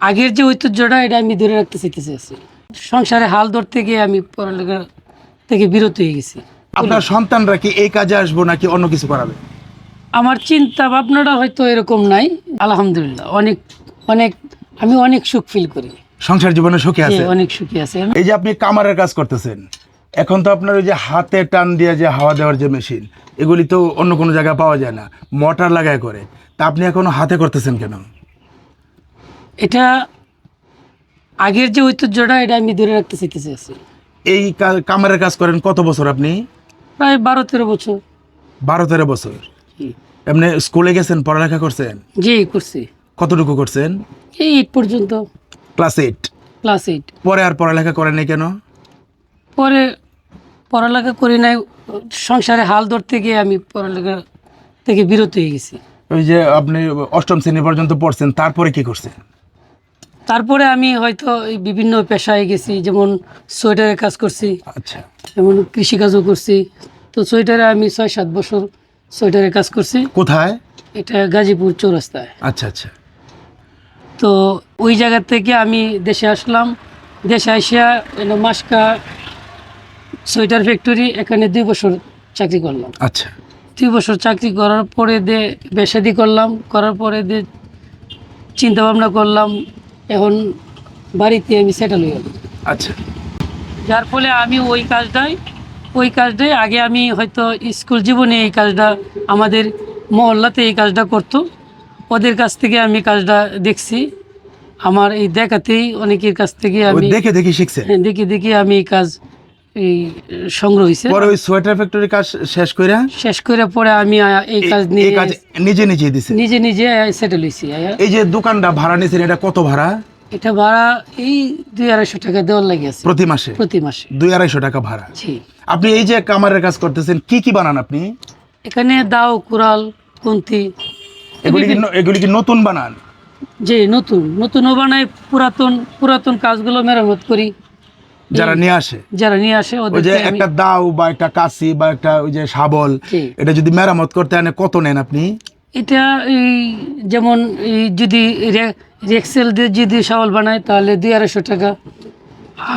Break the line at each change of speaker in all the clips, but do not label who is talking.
আগের যে ঐতিহ্যটা এটা আমি ধরে রাখতে চাইতেছি আছি। সংসারে হাল ধরতে গিয়ে আমি পড়ালেখা থেকে বিরত হয়ে গেছি।
আপনার সন্তানরা কি এই কাজে আসবো নাকি অন্য কিছু করাবে?
আমার চিন্তা ভাবনাটা হয়তো এরকম নাই। আলহামদুলিল্লাহ অনেক অনেক আমি অনেক সুখ ফিল করি।
সংসার জীবনে সুখী আছে?
অনেক সুখী আছে।
এই যে আপনি কামারের কাজ করতেছেন, এখন তো আপনার ওই যে হাতে টান দিয়ে যে হাওয়া দেওয়ার যে মেশিন, এগুলি তো অন্য কোনো জায়গায় পাওয়া যায় না, মোটর লাগায় করে। তা আপনি এখনো হাতে করতেছেন কেন?
এটা আগের যে ঐতিহ্যটা এটা আমি ধরে রাখতে চাইতেছি আছি।
এই কামারের কাজ করেন কত বছর আপনি?
প্রায় 12-13 বছর।
12-13 বছর।
জি।
এমনি স্কুলে গেছেন, পড়ালেখা করছেন?
জি করছি।
কতটুকু করছেন?
এই 8 পর্যন্ত।
ক্লাস 8?
ক্লাস 8।
পরে আর পড়ালেখা করেন নাই কেন?
পরে পড়ালেখা করি নাই, সংসারে হাল ধরতে গিয়ে আমি পড়ালেখা থেকে বিরত হয়ে গেছি।
ওই যে আপনি 8ম শ্রেণী পর্যন্ত পড়ছেন, তারপরে কি করছেন?
তারপরে আমি হয়তো এই বিভিন্ন পেশায় গেছি, যেমন সোয়েটারের কাজ করছি,
আচ্ছা।
যেমন কৃষিকাজও করছি। তো সোয়েটারে আমি 6-7 বছর সোয়েটারের কাজ করছি।
কোথায়?
এটা গাজীপুর চৌরাস্তায়।
আচ্ছা আচ্ছা।
তো ওই জায়গা থেকে আমি দেশে আসলাম। দেশে আসিয়া মাস্কা সোয়েটার ফ্যাক্টরি, এখানে 2 বছর চাকরি করলাম।
আচ্ছা।
2 বছর চাকরি করার পরে বেসাদি করলাম, করার পরে চিন্তা ভাবনা করলাম, এখন বাড়িতে আমি সেটেল হয়ে গেলাম।
আচ্ছা।
যার ফলে আমি ওই কাজটাই আগে আমি হয়তো স্কুল জীবনে এই কাজটা আমাদের মহল্লাতে এই কাজটা করতো, ওদের কাছ থেকে আমি কাজটা দেখছি। আমার এই দেখাতেই অনেকের কাছ থেকে
ওই
আমি
দেখে দেখে শিখছেন?
দেখে দেখে আমি এই কাজ এই সংগ্রহ হয়েছে।
পরে ওই সোয়েটার ফ্যাক্টরি কাজ শেষ করে
পরে আমি এই কাজ নিয়ে
এই কাজ নিজে নিজে দিছেন?
নিজে নিজে সেটেল হয়েছি।
এই যে দোকানটা ভাড়া নিয়েছেন, এটা কত ভাড়া?
এটা ভাড়া এই 200-250 টাকা দেওয়ার লাগে আছে
প্রতি মাসে?
প্রতি মাসে
200-250 টাকা ভাড়া।
জি।
আপনি এই যে কামারের কাজ করতেছেন, কি কি বানান আপনি?
এখানে দাও, কুড়াল, কুন্তি,
এগুলি কি নতুন বানান?
যে নতুনও বানাই, পুরাতন কাজগুলো মেরামত করি।
যারা নিয়ে আসে
ওদের
ওই যে একটা দাও বা একটা কাঁচি বা একটা ওই যে শাবল,
জি।
এটা যদি মেরামত করতে আনে কত নেন আপনি?
এটা এই যেমন এই যদি রেক্সেল দিয়ে যদি শাওয়াল বানায় তাহলে 200-250 টাকা,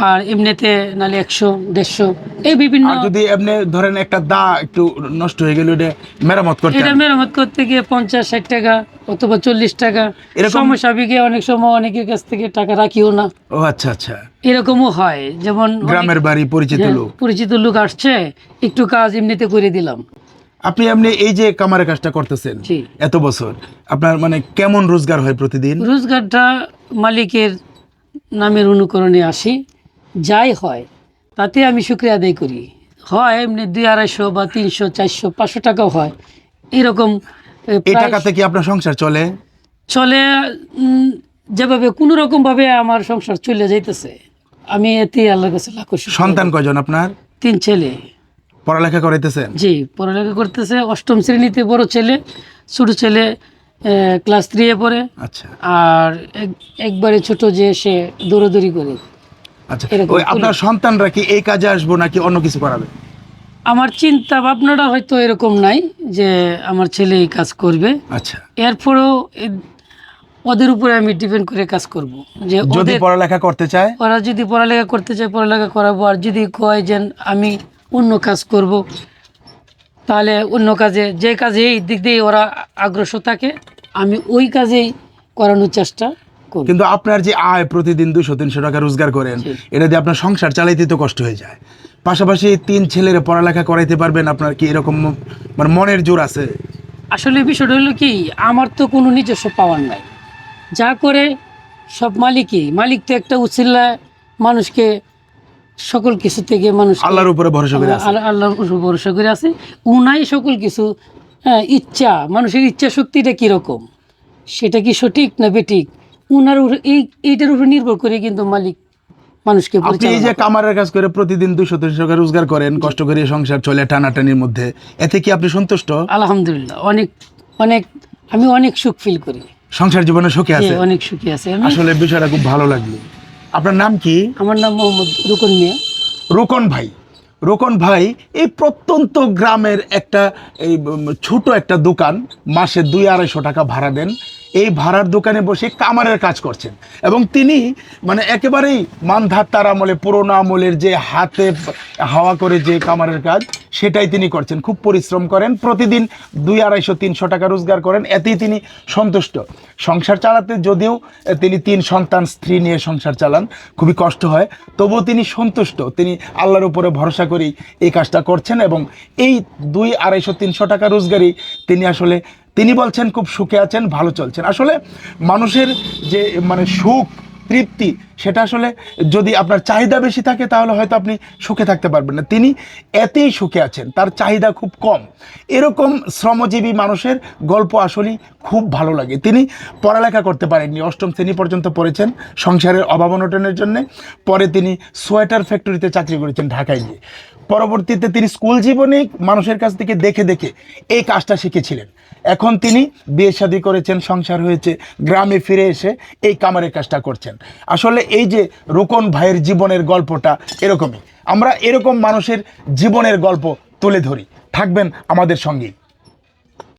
আর এমনিতে নালে 100-150 এই বিভিন্ন।
আর যদি এমনি ধরেন একটা দা একটু নষ্ট হয়ে গেল, এটা মেরামত করতে
এটা মেরামত করতে গিয়ে 50-60 টাকা অথবা 40 টাকা। সমস্যা সাপেক্ষে অনেক সময় অনেকের কাছ থেকে টাকা রাখিও না।
ও আচ্ছা আচ্ছা।
এরকমও হয়, যেমন
গ্রামের বাড়ি
পরিচিত লোক আসছে, একটু কাজ এমনিতে করে দিলাম।
আপনি এমনি এই যে কামারের কাজটা করতেছেন এত বছর, আপনার মানে কেমন রোজগার হয় প্রতিদিন?
রোজগারটা মালিকের নামের অনুকরণে আসি, যাই হয় তাতে আমি শুকরিয়া আদায় করি। হয় এমনি 200-250 বা 300-400-500 টাকাও হয়, এরকম।
এই টাকাতে কি আপনার সংসার চলে?
যেভাবে কোনো রকম ভাবে আমার সংসার চলে যাইতেছে, আমি এতে আল্লাহর কাছে লাখ শুকরিয়া।
সন্তান কয়জন আপনার?
3 ছেলে।
পড়ালেখা করাইতেছেন?
জি, পড়ালেখা করতেছে। 8ম শ্রেণীতে বড় ছেলে, ছোট ছেলে ক্লাস 3-এ পড়ে।
আচ্ছা।
আর একবারে ছোট যে সে দৌড়াদৌড়ি করে।
আচ্ছা। ওই আপনার সন্তানরা কি এই কাজে আসবো নাকি অন্য কিছু করাবে?
আমার চিন্তা ভাবনাটা হয়তো এরকম নাই যে আমার ছেলে এই কাজ করবে।
আচ্ছা।
এরপরেও ওদের উপরে আমি ডিপেন্ড করে কাজ করব, যে
যদি পড়ালেখা করতে চায়,
ওরা যদি পড়ালেখা করতে চায় পড়ালেখা করাবো, আর যদি কয় যে আমি অন্য কাজ করব তাহলে অন্য কাজে, যে কাজে এই দিক দিয়ে ওরা আগ্রসর থাকে আমি ওই কাজেই করানোর চেষ্টা করব।
কিন্তু আপনার যে আয় প্রতিদিন 200-300 টাকা রোজগার করেন, এটা দিয়ে আপনার সংসার চালাইতে তো কষ্ট হয়ে যায়। পাশাপাশি 3 ছেলের পড়ালেখা করাইতে পারবেন, আপনার কি এরকম মানে মনের জোর আছে?
আসলে বিষয়টা হলো কি, আমার তো কোনো নিজস্ব পাওয়ার নাই, যা করে সব মালিক তো একটা উছিলা মানুষকে সকল কিছু থেকে মানুষ
আল্লাহর উপরে ভরসা করে আছে।
আল্লাহর উপর ভরসা করে আছে, উনাই সকল কিছু। ইচ্ছা, মানুষের ইচ্ছা শক্তিটা কীরকম, সেটা কি সঠিক না বেঠিক, উনার এইটার উপর নির্ভর করে কিন্তু মালিক মানুষকে
আপনি এই যে কামারের কাজ করে প্রতিদিন 200-300 টাকা রোজগার করেন, কষ্ট করে সংসার চলে টানাটানির মধ্যে, এতে কি আপনি সন্তুষ্ট?
আলহামদুলিল্লাহ আমি অনেক সুখ ফিল করি।
সংসার জীবনে সুখী আছে?
অনেক সুখী আছে।
আসলে বিষয়টা খুব ভালো লাগলো। আপনার নাম কি?
আমার নাম মোহাম্মদ রুকন মিয়া।
রোকন ভাই এই প্রত্যন্ত গ্রামের একটা এই ছোট একটা দোকান, মাসে 200-250 টাকা ভাড়া দেন। এই ভাড়ার দোকানে বসে কামারের কাজ করছেন এবং তিনি মানে একেবারেই মানধাত্তার আমলে পুরোনো আমলের যে হাতে হাওয়া করে যে কামারের কাজ সেটাই তিনি করছেন। খুব পরিশ্রম করেন, প্রতিদিন 200-250-300 টাকা রোজগার করেন, এতেই তিনি সন্তুষ্ট। সংসার চালাতে যদিও তিনি 3 সন্তান স্ত্রী নিয়ে সংসার চালান, খুবই কষ্ট হয়, তবুও তিনি সন্তুষ্ট। তিনি আল্লাহর উপরে ভরসা করেই এই কাজটা করছেন এবং এই 200-250-300 টাকা রোজগারই তিনি বলছেন খুব সুখে আছেন, ভালো চলছেন। আসলে মানুষের যে মানে সুখ তৃপ্তি সেটা আসলে যদি আপনার চাহিদা বেশি থাকে তাহলে হয়তো আপনি সুখে থাকতে পারবেন না। তিনি এতেই সুখে আছেন, তার চাহিদা খুব কম। এরকম শ্রমজীবী মানুষের গল্প আসলেই খুব ভালো লাগে। তিনি পড়ালেখা করতে পারেননি, 8ম শ্রেণী পর্যন্ত পড়েছেন সংসারের অভাব অনটনের জন্য। পরে তিনি সোয়েটার ফ্যাক্টরিতে চাকরি করেছেন ঢাকায় গিয়ে। পরবর্তীতে তিনি স্কুল জীবনে মানুষের কাছ থেকে দেখে দেখে এই কাজটা শিখেছিলেন। এখন তিনি বিয়ে শাদী করেছেন, সংসার হয়েছে, গ্রামে ফিরে এসে এই কামারের কাজটা করছেন। আসলে এই যে রোকন ভাইয়ের জীবনের গল্পটা এরকমই, আমরা এরকম মানুষের জীবনের গল্প তুলে ধরি। থাকবেন আমাদের সঙ্গেই।